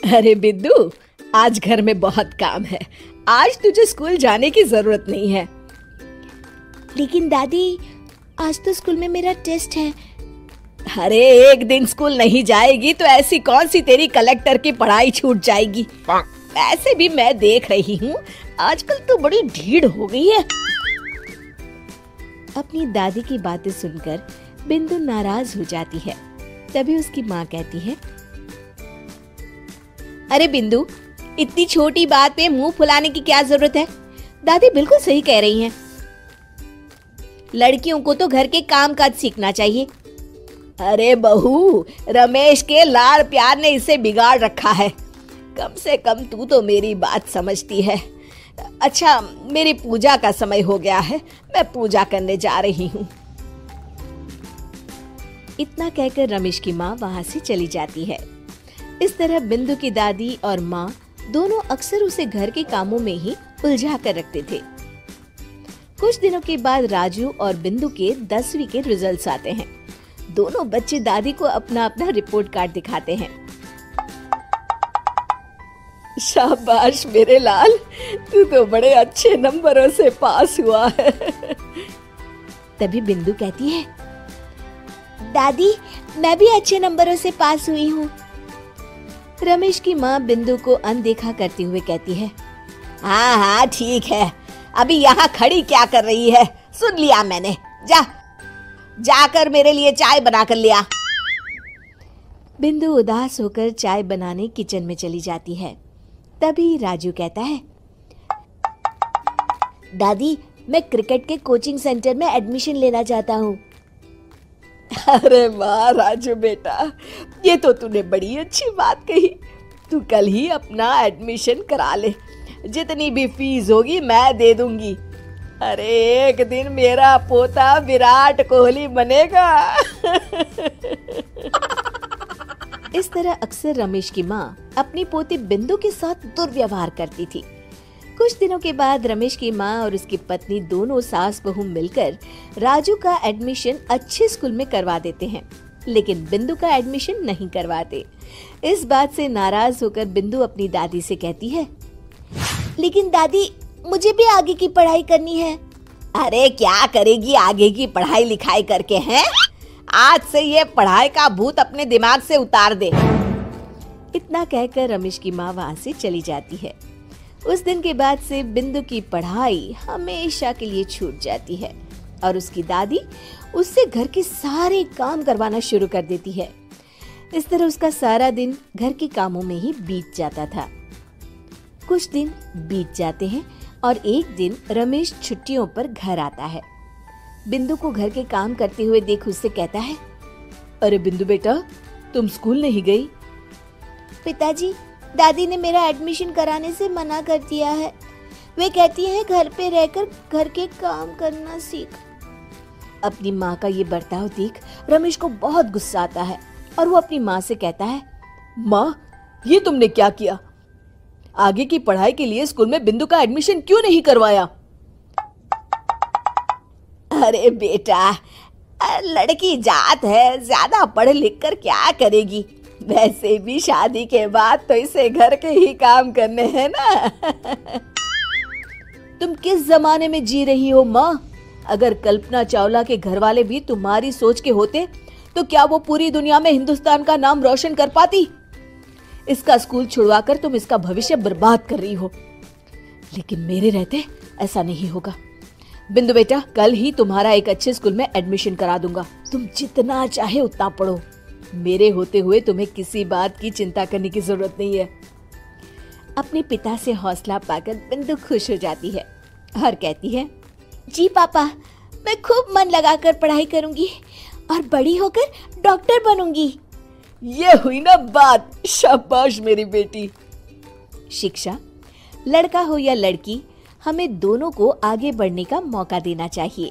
अरे बिंदु, आज घर में बहुत काम है। आज तुझे स्कूल जाने की जरूरत नहीं है। लेकिन दादी, आज तो स्कूल में मेरा टेस्ट है। अरे एक दिन स्कूल नहीं जाएगी तो ऐसी कौन सी तेरी कलेक्टर की पढ़ाई छूट जाएगी। ऐसे भी मैं देख रही हूँ आजकल तो बड़ी ढीठ हो गई है। अपनी दादी की बातें सुनकर बिंदु नाराज हो जाती है। तभी उसकी माँ कहती है, अरे बिंदु, इतनी छोटी बात पे मुंह फुलाने की क्या जरूरत है। दादी बिल्कुल सही कह रही हैं। लड़कियों को तो घर के काम काज सीखना चाहिए। अरे बहू, रमेश के लाड़ प्यार ने इसे बिगाड़ रखा है। कम से कम तू तो मेरी बात समझती है। अच्छा, मेरी पूजा का समय हो गया है, मैं पूजा करने जा रही हूँ। इतना कहकर रमेश की माँ वहाँ से चली जाती है। इस तरह बिंदु की दादी और माँ दोनों अक्सर उसे घर के कामों में ही उलझा कर रखते थे। कुछ दिनों के बाद राजू और बिंदु के 10वीं के रिजल्ट्स आते हैं। दोनों बच्चे दादी को अपना अपना रिपोर्ट कार्ड दिखाते हैं। शाबाश मेरे लाल, तू तो बड़े अच्छे नंबरों से पास हुआ है। तभी बिंदु कहती है, दादी मैं भी अच्छे नंबरों से पास हुई हूँ। रमेश की माँ बिंदु को अनदेखा करते हुए कहती है, हाँ हाँ ठीक है, अभी यहाँ खड़ी क्या कर रही है, सुन लिया मैंने। जाकर मेरे लिए चाय बना कर लिया। बिंदु उदास होकर चाय बनाने किचन में चली जाती है। तभी राजू कहता है, दादी मैं क्रिकेट के कोचिंग सेंटर में एडमिशन लेना चाहता हूँ। अरे वाह राजू बेटा, ये तो तूने बड़ी अच्छी बात कही। तू कल ही अपना एडमिशन करा ले, जितनी भी फीस होगी मैं दे दूंगी। अरे एक दिन मेरा पोता विराट कोहली बनेगा। इस तरह अक्सर रमेश की माँ अपनी पोती बिंदु के साथ दुर्व्यवहार करती थी। कुछ दिनों के बाद रमेश की माँ और उसकी पत्नी दोनों सास बहू मिलकर राजू का एडमिशन अच्छे स्कूल में करवा देते हैं, लेकिन बिंदु का एडमिशन नहीं करवाते। इस बात से नाराज होकर बिंदु अपनी दादी से कहती है, लेकिन दादी मुझे भी आगे की पढ़ाई करनी है। अरे क्या करेगी आगे की पढ़ाई लिखाई करके हैं? आज से ये पढ़ाई का भूत अपने दिमाग से उतार दे। इतना कहकर रमेश की माँ वहाँ से चली जाती है। उस दिन के बाद से बिंदु की पढ़ाई हमेशा के लिए छूट जाती है और उसकी दादी उससे घर के सारे काम करवाना शुरू कर देती है। इस तरह उसका सारा दिन घर के कामों में ही बीत जाता था। कुछ दिन बीत जाते हैं और एक दिन रमेश छुट्टियों पर घर आता है। बिंदु को घर के काम करते हुए देख उससे कहता है, अरे बिंदु बेटा, तुम स्कूल नहीं गई? पिताजी, दादी ने मेरा एडमिशन कराने से मना कर दिया है। वे कहती हैं घर पे रहकर घर के काम करना सीख। अपनी माँ का ये बर्ताव देख रमेश को बहुत गुस्सा आता है और वो अपनी माँ से कहता है, माँ ये तुमने क्या किया? आगे की पढ़ाई के लिए स्कूल में बिंदु का एडमिशन क्यों नहीं करवाया? अरे बेटा, लड़की जात है, ज्यादा पढ़ लिख कर क्या करेगी? वैसे भी शादी के बाद तो इसे घर के ही काम करने हैं ना। तुम किस जमाने में जी रही हो माँ? अगर कल्पना चावला के घर वाले भी तुम्हारी सोच के होते तो क्या वो पूरी दुनिया में हिंदुस्तान का नाम रोशन कर पाती? इसका स्कूल छुड़वाकर तुम इसका भविष्य बर्बाद कर रही हो, लेकिन मेरे रहते ऐसा नहीं होगा। बिंदु बेटा, कल ही तुम्हारा एक अच्छे स्कूल में एडमिशन करा दूंगा। तुम जितना चाहे उतना पढ़ो। मेरे होते हुए तुम्हें किसी बात की चिंता करने की जरूरत नहीं है। अपने पिता से हौसला पाकर बिंदु खुश हो जाती है और कहती है, जी पापा, मैं खूब मन लगाकर पढ़ाई करूंगी और बड़ी होकर डॉक्टर बनूंगी। ये हुई ना बात। शाबाश मेरी बेटी। शिक्षा, लड़का हो या लड़की, हमें दोनों को आगे बढ़ने का मौका देना चाहिए।